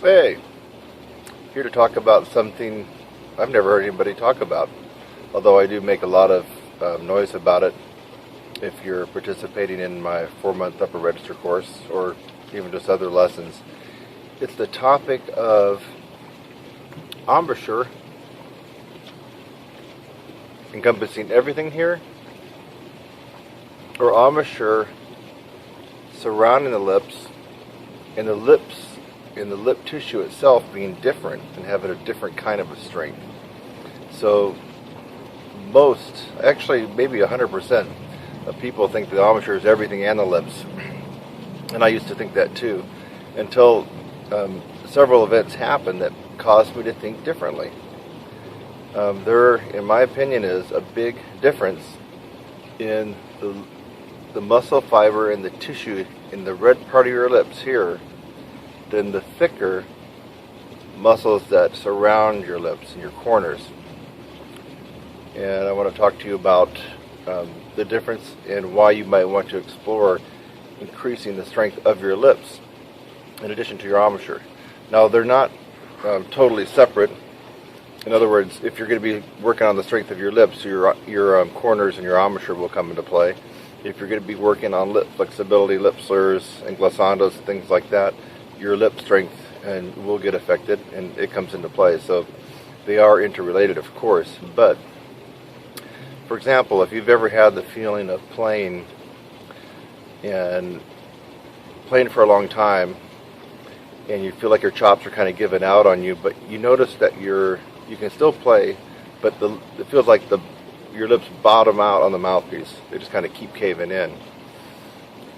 Hey, here to talk about something I've never heard anybody talk about, although I do make a lot of noise about it if you're participating in my 4-month upper register course or even just other lessons. It's the topic of embouchure, encompassing everything here, or embouchure surrounding the lips, and the lips and the lip tissue itself being different and having a different kind of a strength. So most, actually maybe 100% of people think the embouchure is everything and the lips. And I used to think that too, until several events happened that caused me to think differently. There, in my opinion, is a big difference in the muscle fiber and the tissue in the red part of your lips here than the thicker muscles that surround your lips and your corners. And I want to talk to you about the difference and why you might want to explore increasing the strength of your lips in addition to your embouchure. Now, they're not totally separate. In other words, if you're going to be working on the strength of your lips, your corners and your embouchure will come into play. If you're going to be working on lip flexibility, lip slurs, and glissandos, things like that, your lip strength will get affected, and it comes into play. So they are interrelated, of course. But for example, if you've ever had the feeling of playing for a long time, and you feel like your chops are kind of giving out on you, but you notice that you can still play, but it feels like your lips bottom out on the mouthpiece. They just kind of keep caving in.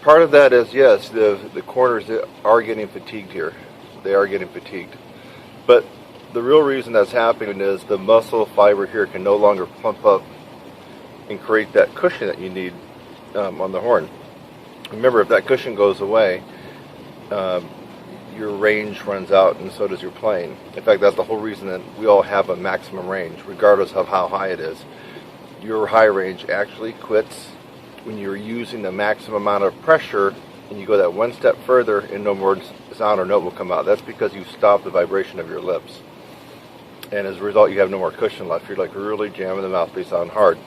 Part of that is, yes, the corners are getting fatigued here. They are getting fatigued. But the real reason that's happening is the muscle fiber here can no longer plump up and create that cushion that you need on the horn. Remember, if that cushion goes away, your range runs out, and so does your playing. In fact, that's the whole reason that we all have a maximum range, regardless of how high it is. Your high range actually quits when you're using the maximum amount of pressure, and you go that one step further and no more sound or note will come out. That's because you've stopped the vibration of your lips. And as a result, you have no more cushion left. You're like really jamming the mouthpiece on hard.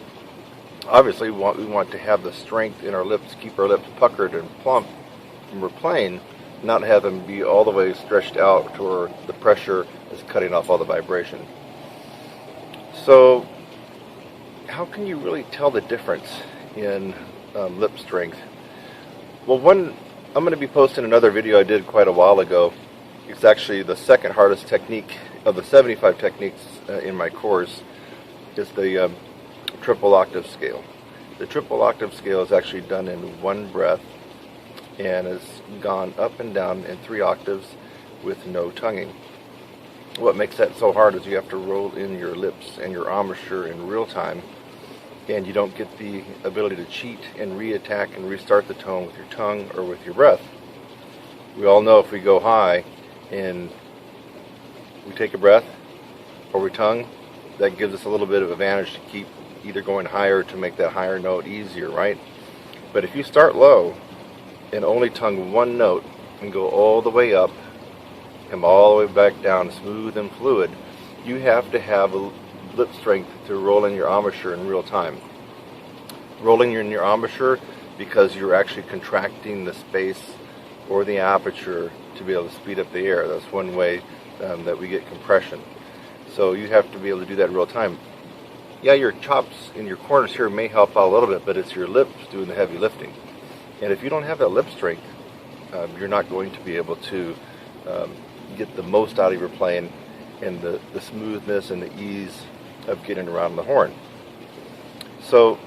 Obviously, we want to have the strength in our lips, keep our lips puckered and plump when we're playing, not have them be all the way stretched out to where the pressure is cutting off all the vibration. So, how can you really tell the difference in lip strength? Well, I'm going to be posting another video I did quite a while ago. It's actually the second hardest technique of the 75 techniques in my course. Is the triple octave scale. The triple octave scale is actually done in one breath and has gone up and down in 3 octaves with no tonguing. What makes that so hard is you have to roll in your lips and your embouchure in real time, and you don't get the ability to cheat and re-attack and restart the tone with your tongue or with your breath. We all know if we go high and we take a breath or we tongue, that gives us a little bit of advantage to keep either going higher to make that higher note easier, right? But if you start low and only tongue one note and go all the way up, come all the way back down smooth and fluid, you have to have a lip strength to roll in your embouchure in real time. Rolling in your embouchure because you're actually contracting the space or the aperture to be able to speed up the air. That's one way that we get compression. So you have to be able to do that in real time. Yeah, your chops in your corners here may help out a little bit, but it's your lips doing the heavy lifting. And if you don't have that lip strength, you're not going to be able to get the most out of your playing and the smoothness and the ease of getting around the horn. So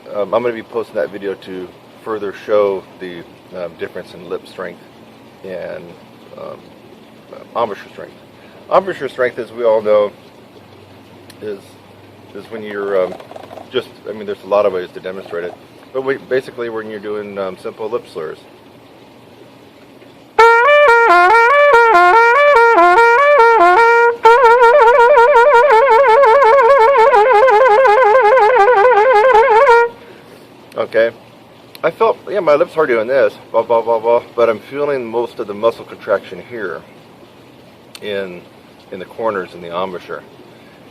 I'm going to be posting that video to further show the difference in lip strength and embouchure strength. Embouchure strength, as we all know, is when you're there's a lot of ways to demonstrate it, but basically when you're doing simple lip slurs. Okay, I felt, yeah, my lips are doing this, blah, blah, blah, blah, but I'm feeling most of the muscle contraction here. in the corners in the embouchure.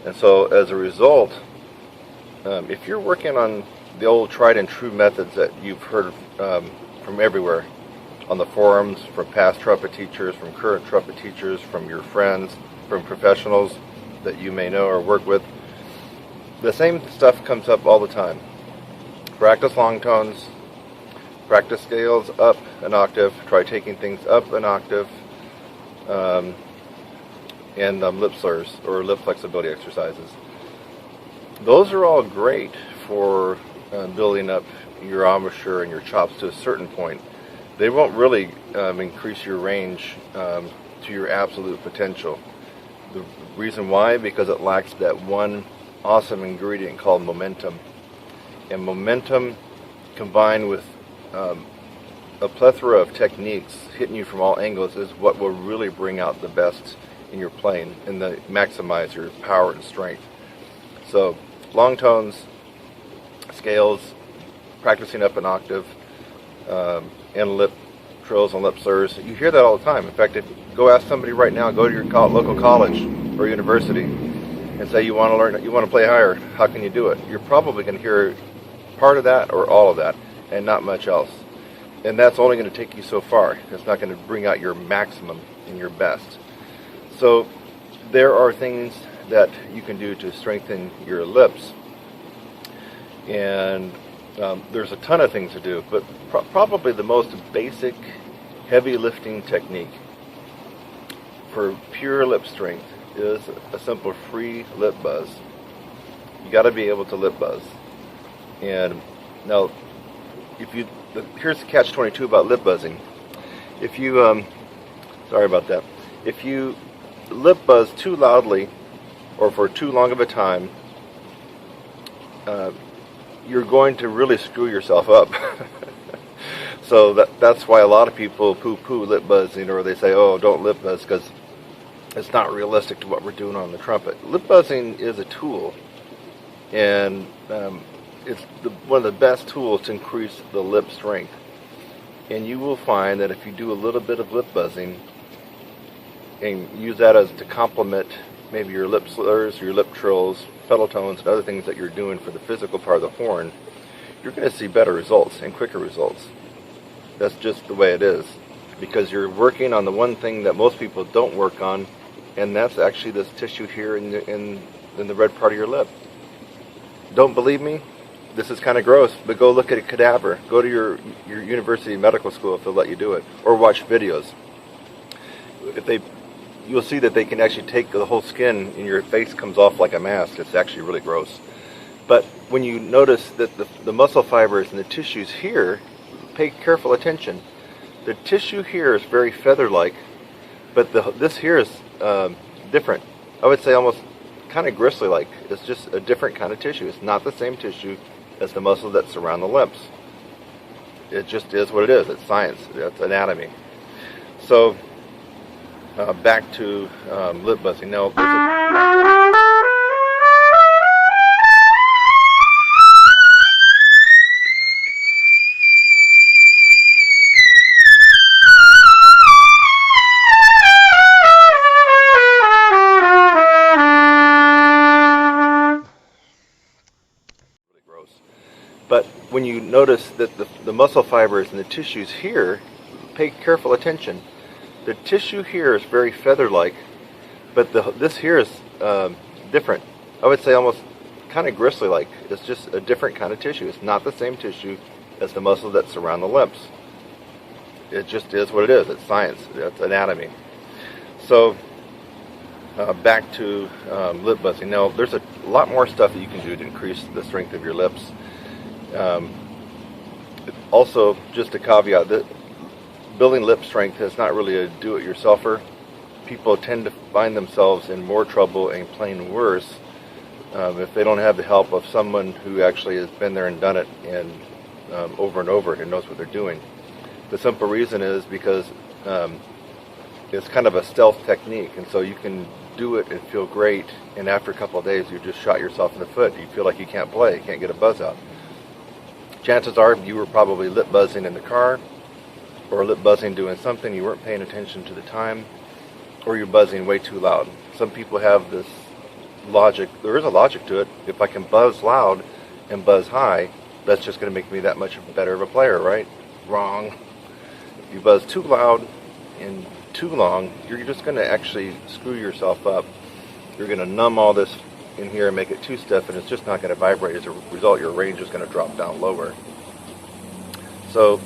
And so as a result, if you're working on the old tried and true methods that you've heard from everywhere, on the forums, from past trumpet teachers, from current trumpet teachers, from your friends, from professionals that you may know or work with, the same stuff comes up all the time. Practice long tones, practice scales up an octave, try taking things up an octave, and lip slurs or lip flexibility exercises. Those are all great for building up your embouchure and your chops to a certain point. They won't really increase your range to your absolute potential. The reason why? Because it lacks that one awesome ingredient called momentum. And momentum combined with a plethora of techniques hitting you from all angles is what will really bring out the best in your playing and maximize your power and strength. So long tones, scales, practicing up an octave, and lip trills and lip slurs. You hear that all the time. In fact, go ask somebody right now, go to your local college or university and say you want to learn, you want to play higher, how can you do it? You're probably going to hear part of that or all of that and not much else. And that's only going to take you so far. It's not going to bring out your maximum and your best. So there are things that you can do to strengthen your lips. And there's a ton of things to do, but probably the most basic heavy lifting technique for pure lip strength is a simple free lip buzz. You got to be able to lip buzz. And now, here's the catch-22 about lip buzzing. If you, sorry about that. If you lip buzz too loudly or for too long of a time, you're going to really screw yourself up. So that's why a lot of people poo-poo lip buzzing, or they say, oh, don't lip buzz because it's not realistic to what we're doing on the trumpet. Lip buzzing is a tool, and it's one of the best tools to increase the lip strength. And you will find that if you do a little bit of lip buzzing and use that as to complement maybe your lip slurs, your lip trills, pedal tones, and other things that you're doing for the physical part of the horn, you're going to see better results and quicker results. That's just the way it is, because you're working on the one thing that most people don't work on, and that's actually this tissue here in the red part of your lip. Don't believe me? This is kind of gross, but go look at a cadaver. Go to your university medical school if they'll let you do it, or watch videos. You'll see that they can actually take the whole skin and your face comes off like a mask. It's actually really gross. But when you notice that the muscle fibers and the tissues here, pay careful attention. The tissue here is very feather-like, but this here is different. I would say almost kind of gristly-like. It's just a different kind of tissue. It's not the same tissue as the muscles that surround the lips. It just is what it is. It's science. It's anatomy. So back to lip buzzing. Now, but when you notice that the muscle fibers and the tissues here, pay careful attention. The tissue here is very feather-like, but this here is different. I would say almost kind of gristly-like. It's just a different kind of tissue. It's not the same tissue as the muscles that surround the lips. It just is what it is. It's science. It's anatomy. So back to lip buzzing. Now, there's a lot more stuff that you can do to increase the strength of your lips. Also, just a caveat that building lip strength is not really a do-it-yourselfer. People tend to find themselves in more trouble and playing worse if they don't have the help of someone who actually has been there and done it and over and over and knows what they're doing. The simple reason is because it's kind of a stealth technique, and so you can do it and feel great, and after a couple of days you just shot yourself in the foot. You feel like you can't play, you can't get a buzz out. Chances are you were probably lip buzzing in the car, or lip buzzing doing something, you weren't paying attention to the time, or you're buzzing way too loud. Some people have this logic. There is a logic to it. If I can buzz loud and buzz high, that's just going to make me that much better of a player, right? Wrong. If you buzz too loud and too long, you're just going to actually screw yourself up. You're going to numb all this in here and make it too stiff, and it's just not going to vibrate. As a result, your range is going to drop down lower. So,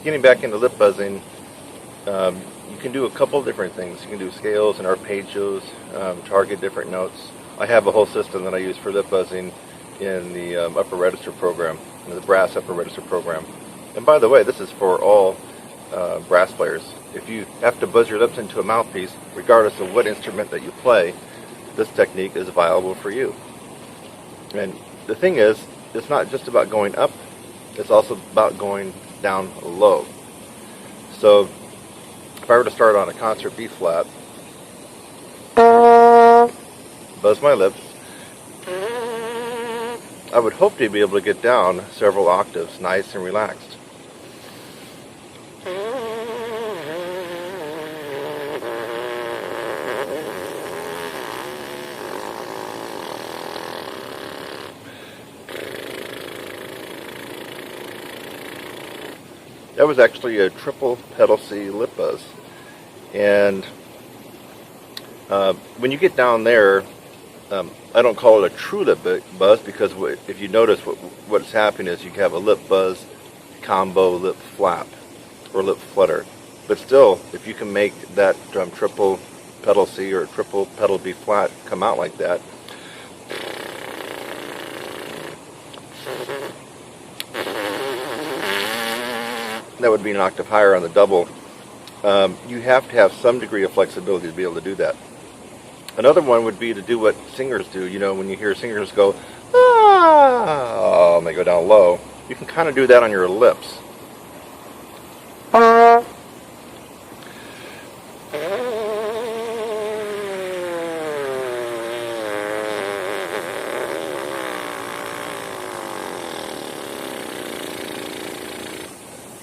getting back into lip buzzing, you can do a couple different things. You can do scales and arpeggios, target different notes. I have a whole system that I use for lip buzzing in the upper register program, in the brass upper register program. And by the way, this is for all brass players. If you have to buzz your lips into a mouthpiece, regardless of what instrument that you play, this technique is viable for you. And the thing is, it's not just about going up, it's also about going down low. So, if I were to start on a concert B flat, buzz my lips, I would hope to be able to get down several octaves, nice and relaxed. That was actually a triple pedal C lip buzz. And when you get down there, I don't call it a true lip buzz, because if you notice what's happening is you have a lip buzz combo lip flap or lip flutter. But still, if you can make that triple pedal C or triple pedal B flat come out like that, that would be an octave higher on the double. You have to have some degree of flexibility to be able to do that. Another one would be to do what singers do. You know, when you hear singers go, ah, and they go down low, you can kind of do that on your lips.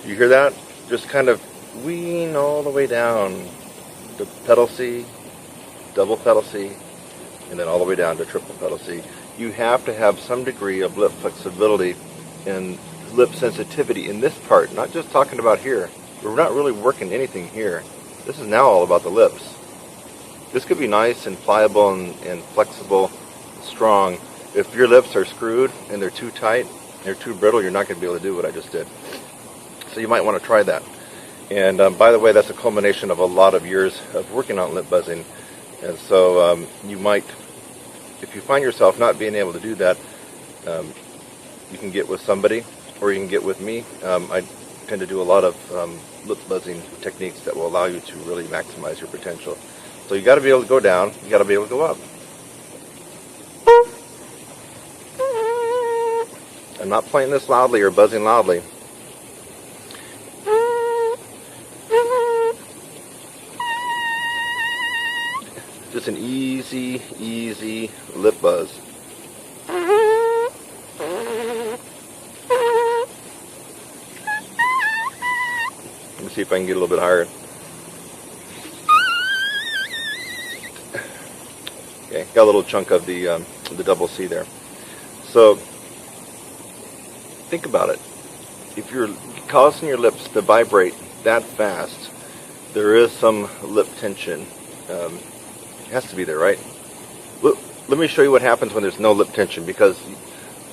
You hear that? Just kind of wean all the way down to pedal C, double pedal C, and then all the way down to triple pedal C. You have to have some degree of lip flexibility and lip sensitivity in this part, not just talking about here. We're not really working anything here. This is now all about the lips. This could be nice and pliable and flexible, strong. If your lips are screwed and they're too tight, they're too brittle, you're not going to be able to do what I just did. So you might want to try that. And by the way, that's a culmination of a lot of years of working on lip buzzing. And so you might, if you find yourself not being able to do that, you can get with somebody, or you can get with me. I tend to do a lot of lip buzzing techniques that will allow you to really maximize your potential. So you got to be able to go down, you got to be able to go up. I'm not playing this loudly or buzzing loudly. Just an easy lip buzz. Let me see if I can get a little bit higher. Okay, got a little chunk of the double C there. So think about it. If you're causing your lips to vibrate that fast, there is some lip tension. It has to be there, right? Let me show you what happens when there's no lip tension, because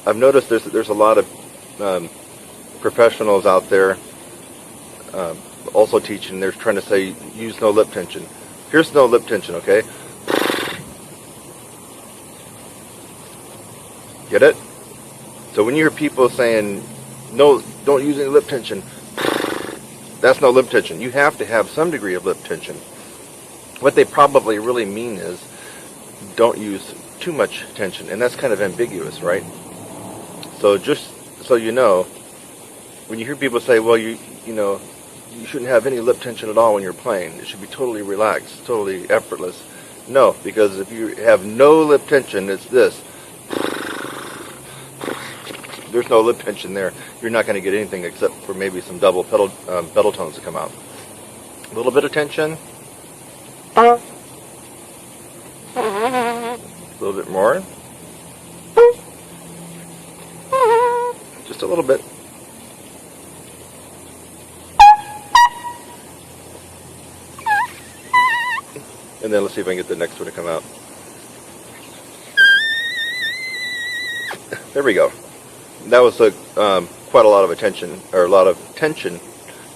I've noticed there's a lot of professionals out there also teaching. They're trying to say use no lip tension. Here's no lip tension, okay? Get it? So when you hear people saying no, don't use any lip tension, that's no lip tension. You have to have some degree of lip tension. What they probably really mean is don't use too much tension, and that's kind of ambiguous, right? So just so you know, when you hear people say, well, you shouldn't have any lip tension at all when you're playing, it should be totally relaxed, totally effortless. No, because if you have no lip tension, it's this. There's no lip tension there. You're not going to get anything except for maybe some double pedal tones to come out. A little bit of tension. A little bit more. Just a little bit. And then let's see if I can get the next one to come out. There we go. That was quite a lot of attention, or a lot of tension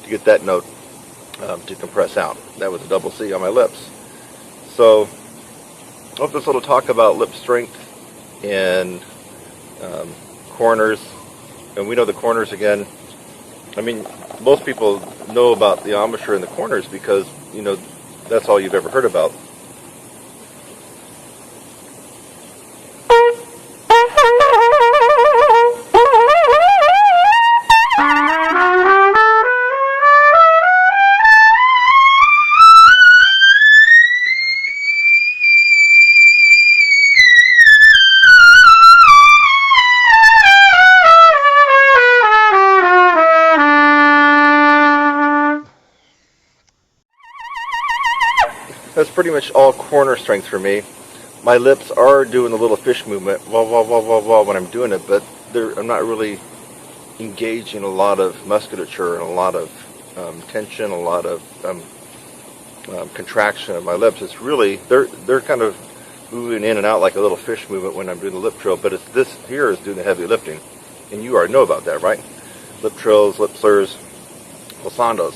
to get that note to compress out. That was a double C on my lips. So, I hope this little talk about lip strength and corners, and we know the corners again. I mean, most people know about the embouchure and the corners because, you know, that's all you've ever heard about. That's pretty much all corner strength for me. My lips are doing a little fish movement, wah, wah, wah, wah, wah, when I'm doing it, but I'm not really engaging a lot of musculature and a lot of tension, a lot of contraction of my lips. It's really, they're kind of moving in and out like a little fish movement when I'm doing the lip trill, but it's this here is doing the heavy lifting. And you already know about that, right? Lip trills, lip slurs, glissandos.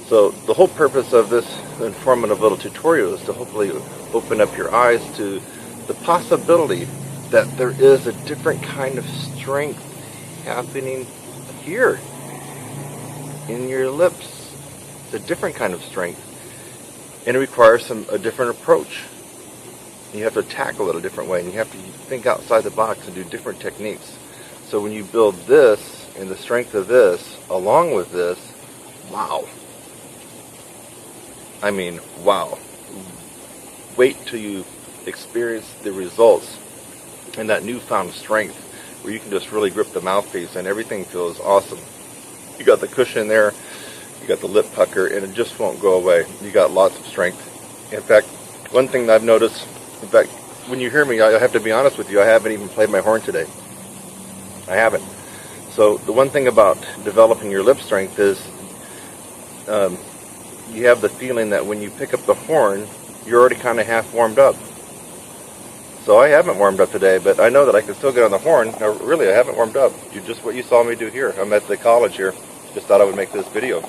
So the whole purpose of this informative little tutorial is to hopefully open up your eyes to the possibility that there is a different kind of strength happening here in your lips. It's a different kind of strength, and it requires a different approach. You have to tackle it a different way, and you have to think outside the box and do different techniques. So when you build this and the strength of this along with this, wow. I mean, wow. Wait till you experience the results and that newfound strength where you can just really grip the mouthpiece and everything feels awesome. You got the cushion there, you got the lip pucker, and it just won't go away. You got lots of strength. In fact, one thing that I've noticed, in fact, when you hear me, I have to be honest with you, I haven't even played my horn today. I haven't. So the one thing about developing your lip strength is you have the feeling that when you pick up the horn, you're already kind of half warmed up. So I haven't warmed up today, but I know that I can still get on the horn. Now, really, I haven't warmed up. Just what you saw me do here. I'm at the college here. Just thought I would make this video.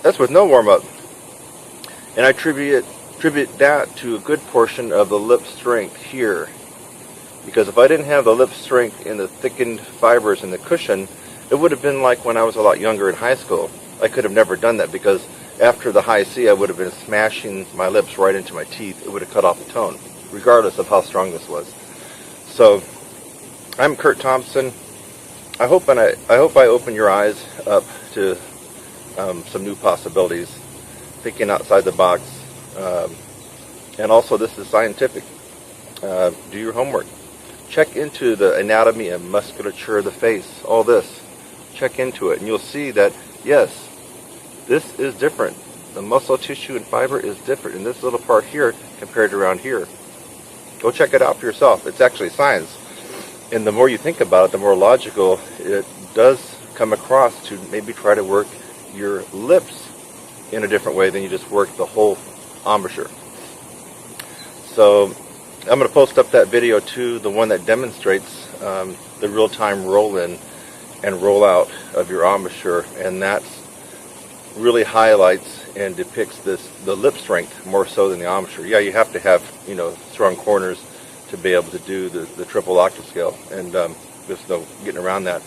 That's with no warm-up. And I attribute that to a good portion of the lip strength here. Because if I didn't have the lip strength in the thickened fibers in the cushion, it would have been like when I was a lot younger in high school. I could have never done that because after the high C I would have been smashing my lips right into my teeth. It would have cut off the tone, regardless of how strong this was. So, I'm Kurt Thompson. I hope I open your eyes up to some new possibilities, thinking outside the box. And also, this is scientific. Do your homework. Check into the anatomy and musculature of the face, all this. Check into it, and you'll see that, yes, this is different. The muscle tissue and fiber is different in this little part here compared to around here. Go check it out for yourself. It's actually science. And the more you think about it, the more logical it does come across to maybe try to work your lips in a different way than you just work the whole embouchure. So I'm going to post up that video too, the one that demonstrates the real-time roll-in and roll-out of your embouchure, and that really highlights and depicts the lip strength more so than the embouchure. Yeah, you have to have, you know, strong corners to be able to do the triple octave scale, and there's no getting around that.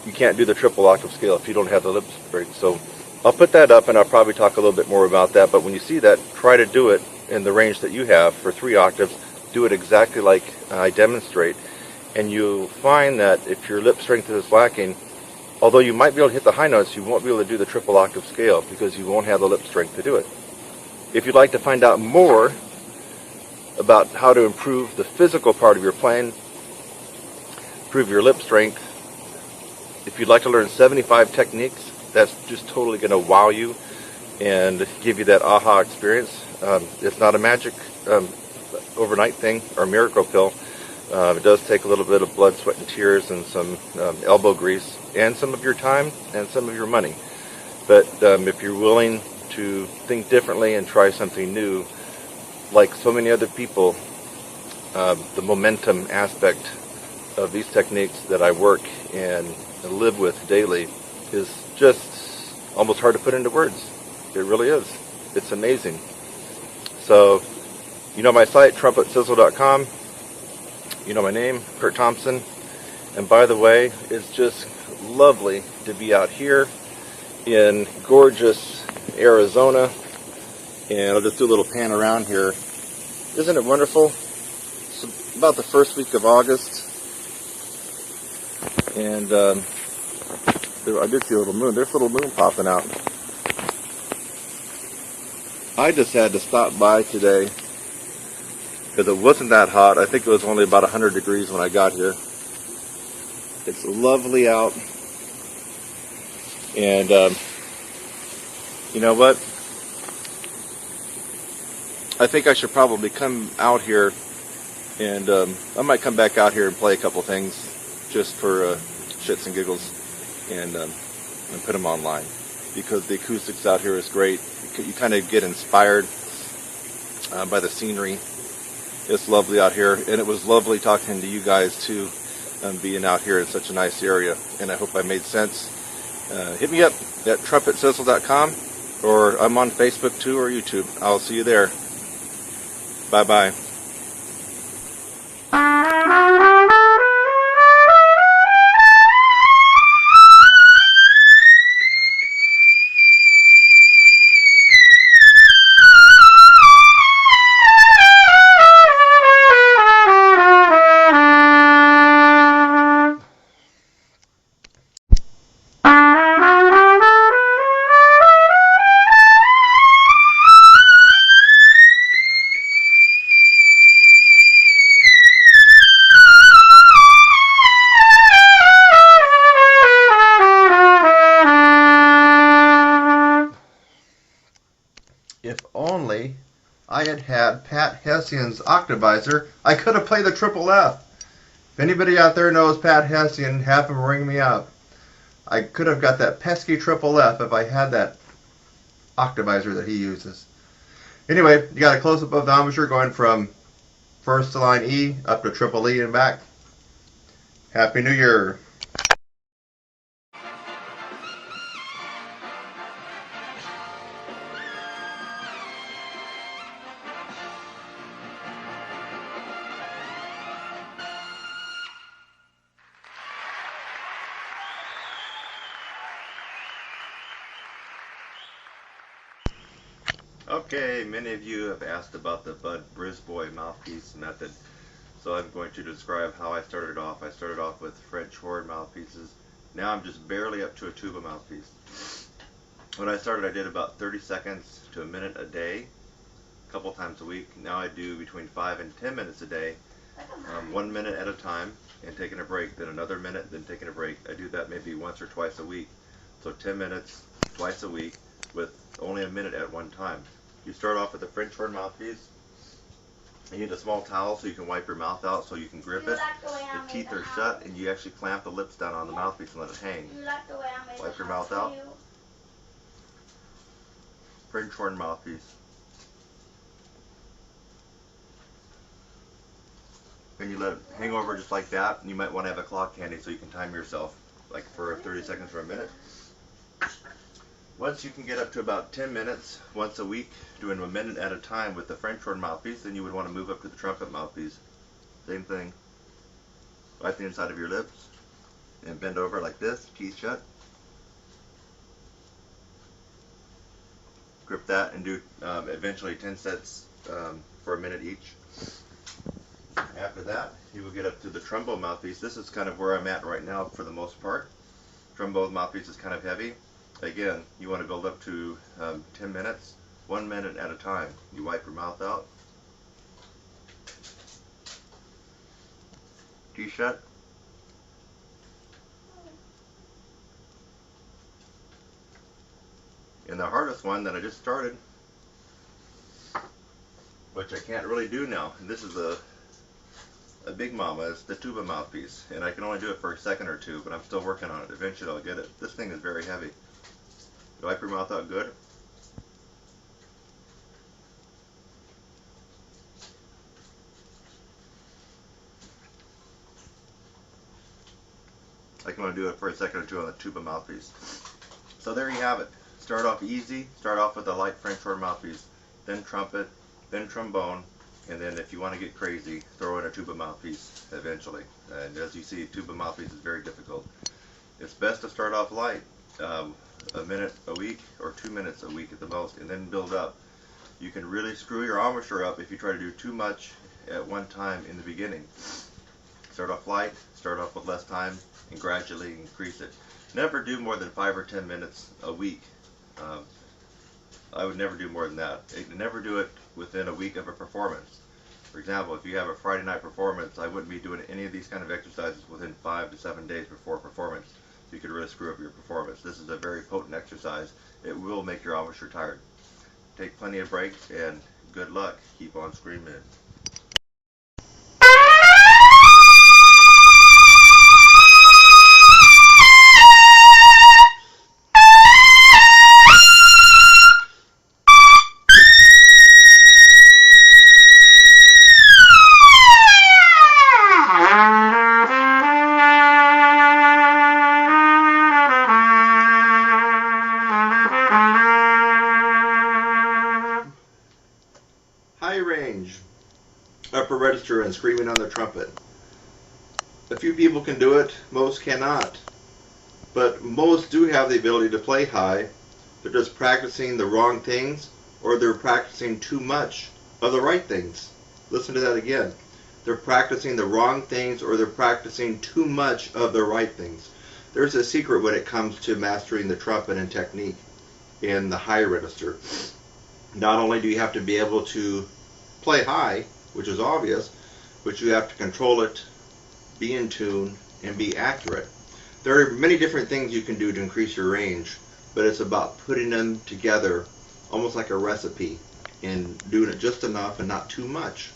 You can't do the triple octave scale if you don't have the lip strength. So I'll put that up, and I'll probably talk a little bit more about that. But when you see that, try to do it in the range that you have for 3 octaves. Do it exactly like I demonstrate, and you'll find that if your lip strength is lacking, although you might be able to hit the high notes, you won't be able to do the triple octave scale because you won't have the lip strength to do it. If you'd like to find out more about how to improve the physical part of your playing, improve your lip strength. If you'd like to learn 75 techniques, that's just totally going to wow you and give you that aha experience. It's not a magic overnight thing or miracle pill. It does take a little bit of blood, sweat, and tears, and some elbow grease, and some of your time, and some of your money. But if you're willing to think differently and try something new, like so many other people, the momentum aspect of these techniques that I work and live with daily is just almost hard to put into words. It really is. It's amazing. So, you know my site, trumpetsizzle.com. You know my name, Kurt Thompson. And by the way, it's just lovely to be out here in gorgeous Arizona. And I'll just do a little pan around here. Isn't it wonderful? It's about the first week of August. And I did see a little moon. There's a little moon popping out. I just had to stop by today because it wasn't that hot. I think it was only about 100 degrees when I got here. It's lovely out. And you know what? I think I should probably come out here, and I might come back out here and play a couple things just for shits and giggles, and put them online, because the acoustics out here is great. You kind of get inspired by the scenery. It's lovely out here, and it was lovely talking to you guys too, being out here in such a nice area, and I hope I made sense. Hit me up at trumpetsizzle.com, or I'm on Facebook too, or YouTube. I'll see you there. Bye-bye. If only I had had Pat Hessian's Octavizer, I could have played the triple F. If anybody out there knows Pat Hessian, have him ring me up. I could have got that pesky triple F if I had that Octavizer that he uses. Anyway, you got a close-up of the embouchure going from first to line E up to triple E and back. Happy New Year. Okay, many of you have asked about the Bud Brisbois mouthpiece method, so I'm going to describe how I started off. I started off with French horn mouthpieces. Now I'm just barely up to a tuba mouthpiece. When I started, I did about 30 seconds to a minute a day, a couple times a week. Now I do between 5 and 10 minutes a day, 1 minute at a time, and taking a break, then another minute, then taking a break. I do that maybe once or twice a week. So 10 minutes twice a week with only a minute at one time. You start off with a French horn mouthpiece. You need a small towel so you can wipe your mouth out so you can grip it. The teeth are shut, and you actually clamp the lips down on the mouthpiece and let it hang. Wipe your mouth out. French horn mouthpiece. And you let it hang over just like that. And you might want to have a clock handy so you can time yourself, like for 30 seconds or a minute. Once you can get up to about 10 minutes once a week, doing a minute at a time with the French horn mouthpiece, then you would want to move up to the trumpet mouthpiece. Same thing. Wipe the inside of your lips and bend over like this, teeth shut. Grip that and do eventually 10 sets for a minute each. After that, you will get up to the trombone mouthpiece. This is kind of where I'm at right now for the most part. Trombone mouthpiece is kind of heavy. Again, you want to build up to 10 minutes, 1 minute at a time. You wipe your mouth out. Teeth shut. And the hardest one that I just started, which I can't really do now, and this is a big mama, is the tuba mouthpiece, and I can only do it for a second or two, but I'm still working on it. Eventually I'll get it. This thing is very heavy. You wipe your mouth out good. I can only do it for a second or two on the tuba mouthpiece. So there you have it. Start off easy. Start off with a light French horn mouthpiece, then trumpet, then trombone, and then if you want to get crazy, throw in a tuba mouthpiece eventually. And as you see, tuba mouthpiece is very difficult. It's best to start off light, a minute a week or 2 minutes a week at the most, and then build up. You can really screw your embouchure up if you try to do too much at one time in the beginning. Start off light, start off with less time, and gradually increase it. Never do more than 5 or 10 minutes a week. I would never do more than that. Never do it within a week of a performance. For example, if you have a Friday night performance, I wouldn't be doing any of these kind of exercises within 5 to 7 days before performance. You could really screw up your performance. This is a very potent exercise. It will make your embouchure tired. Take plenty of breaks and good luck. Keep on screaming. High range, upper register, and screaming on the trumpet. A few people can do it, most cannot. But most do have the ability to play high. They're just practicing the wrong things, or they're practicing too much of the right things. Listen to that again. They're practicing the wrong things, or they're practicing too much of the right things. There's a secret when it comes to mastering the trumpet and technique in the high register. Not only do you have to be able to play high, which is obvious, but you have to control it, be in tune, and be accurate. There are many different things you can do to increase your range, but it's about putting them together almost like a recipe and doing it just enough and not too much.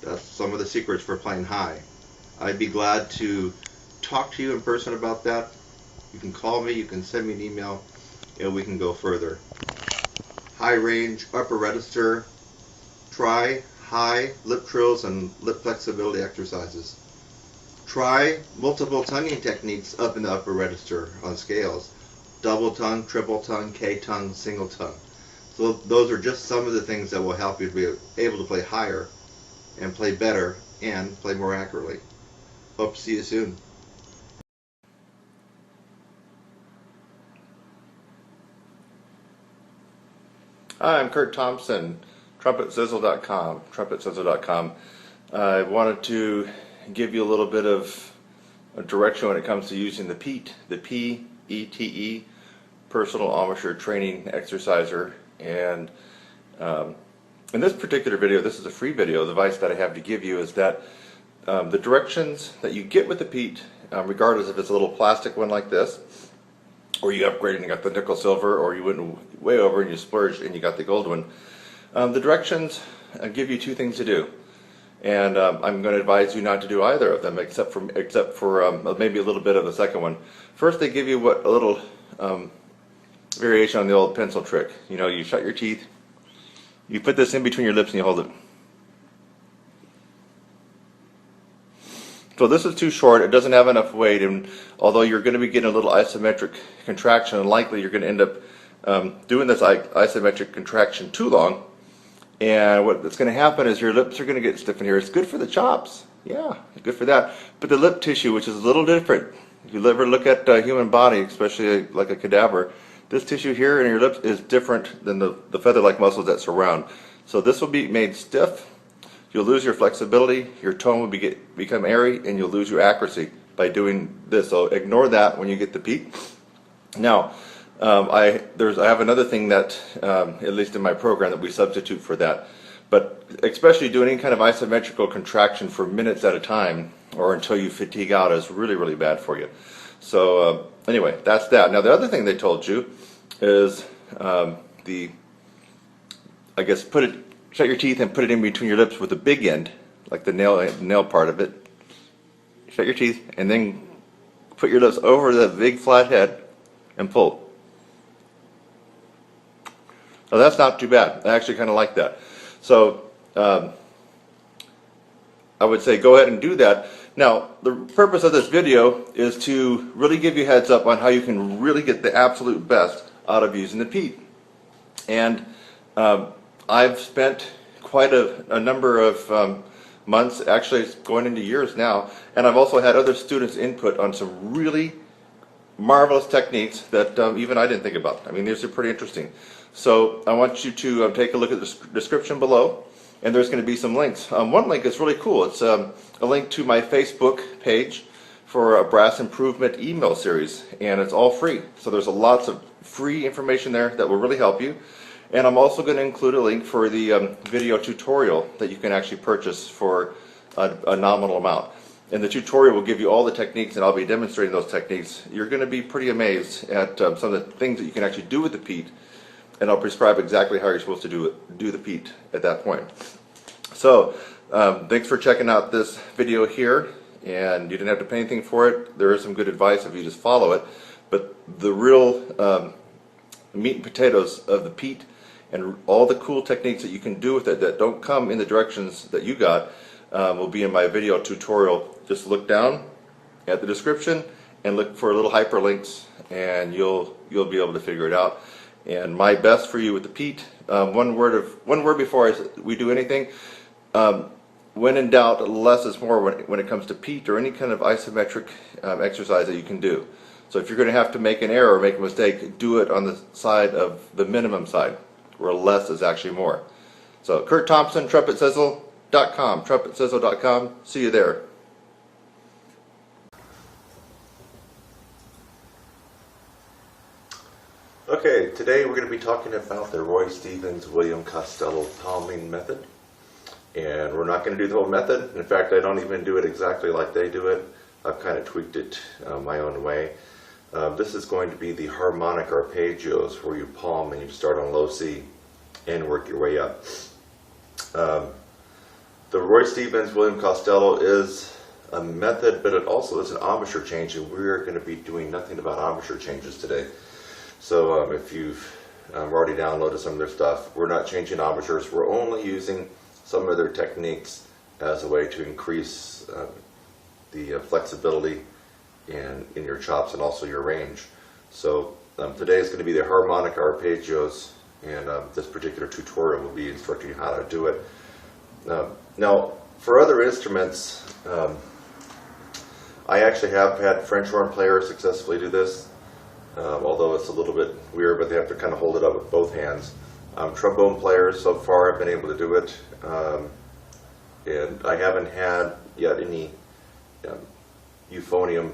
That's some of the secrets for playing high. I'd be glad to talk to you in person about that. You can call me, you can send me an email, and we can go further. High range, upper register, try high lip trills and lip flexibility exercises. Try multiple tonguing techniques up in the upper register on scales. Double tongue, triple tongue, K-tongue, single tongue. So those are just some of the things that will help you to be able to play higher and play better and play more accurately. Hope to see you soon. Hi, I'm Kurt Thompson, TrumpetSizzle.com. I wanted to give you a little bit of a direction when it comes to using the PETE, the P-E-T-E, Personal Embouchure Training Exerciser. And in this particular video, this is a free video, the advice that I have to give you is that the directions that you get with the PETE, regardless if it's a little plastic one like this, or you upgraded and you got the nickel silver, or you went way over and you splurged and you got the gold one. The directions give you two things to do, and I'm going to advise you not to do either of them, except for maybe a little bit of the second one. First, they give you a little variation on the old pencil trick. You know, you shut your teeth, you put this in between your lips, and you hold it. So this is too short, it doesn't have enough weight, and although you're going to be getting a little isometric contraction, and likely you're going to end up doing this isometric contraction too long, and what's going to happen is your lips are going to get stiff in here. It's good for the chops, yeah, good for that, but the lip tissue, which is a little different, if you ever look at the human body, especially like a cadaver, this tissue here in your lips is different than the feather-like muscles that surround. So this will be made stiff. You'll lose your flexibility, your tone will become airy, and you'll lose your accuracy by doing this. So ignore that when you get the PETE. Now, I have another thing that, at least in my program, that we substitute for that. But especially doing any kind of isometrical contraction for minutes at a time, or until you fatigue out, is really, really bad for you. So anyway, that's that. Now the other thing they told you is I guess shut your teeth and put it in between your lips with the big end, like the nail part of it. Shut your teeth and then put your lips over the big flat head and pull. Now that's not too bad. I actually kind of like that. So I would say go ahead and do that. Now the purpose of this video is to really give you a heads up on how you can really get the absolute best out of using the Pete. And I've spent quite a number of months, actually it's going into years now, and I've also had other students input on some really marvelous techniques that even I didn't think about. I mean, these are pretty interesting. So I want you to take a look at the description below, and there's going to be some links. One link is really cool. It's a link to my Facebook page for a brass improvement email series, and it's all free. So there's lots of free information there that will really help you. And I'm also going to include a link for the video tutorial that you can actually purchase for a nominal amount. And the tutorial will give you all the techniques, and I'll be demonstrating those techniques. You're going to be pretty amazed at some of the things that you can actually do with the Pete, and I'll prescribe exactly how you're supposed to do the Pete at that point. So thanks for checking out this video here, and you didn't have to pay anything for it. There is some good advice if you just follow it, but the real meat and potatoes of the Pete and all the cool techniques that you can do with it that don't come in the directions that you got will be in my video tutorial. Just look down at the description and look for little hyperlinks, and you'll be able to figure it out. And my best for you with the Pete, one word before we do anything. When in doubt, less is more when it comes to Pete or any kind of isometric exercise that you can do. So if you're going to have to make an error or make a mistake, do it on the side of the minimum side, where less is actually more. So Kurt Thompson, TrumpetSizzle.com, TrumpetSizzle.com. See you there. Okay, today we're going to be talking about the Roy Stevens-William Costello palming method. And we're not going to do the whole method. In fact, I don't even do it exactly like they do it. I've kind of tweaked it my own way. This is going to be the harmonic arpeggios, where you palm and you start on low C and work your way up. The Roy Stevens-William Costello is a method, but it also is an embouchure change, and we're going to be doing nothing about embouchure changes today. So if you've already downloaded some of their stuff, we're not changing embouchures. We're only using some of their techniques as a way to increase the flexibility in your chops and also your range. So today is going to be the harmonic arpeggios, and this particular tutorial will be instructing you how to do it. Now, for other instruments, I actually have had French horn players successfully do this, although it's a little bit weird, but they have to kind of hold it up with both hands. Trombone players so far have been able to do it, and I haven't had yet any euphonium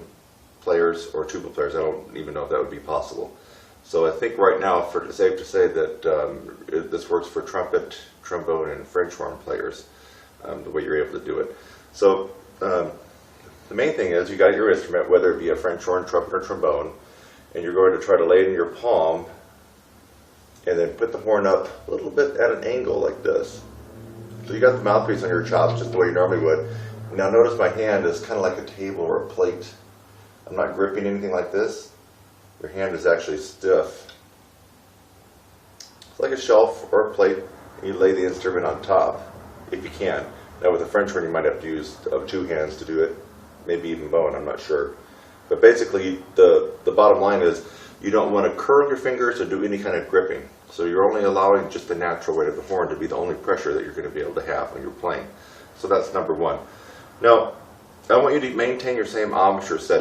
players or tuba players. I don't even know if that would be possible. So I think right now it's safe to say that this works for trumpet, trombone, and French horn players, the way you're able to do it. So the main thing is you got your instrument, whether it be a French horn, trumpet, or trombone, and you're going to try to lay it in your palm and then put the horn up a little bit at an angle like this. So you got the mouthpiece on your chops just the way you normally would. Now notice my hand is kind of like a table or a plate. I'm not gripping anything like this. Your hand is actually stiff. It's like a shelf or a plate, and you lay the instrument on top, if you can. Now with a French horn you might have to use two hands to do it, maybe even bone, I'm not sure. But basically the bottom line is you don't want to curl your fingers or do any kind of gripping. So you're only allowing just the natural weight of the horn to be the only pressure that you're going to be able to have when you're playing. So that's number one. Now, I want you to maintain your same embouchure setting.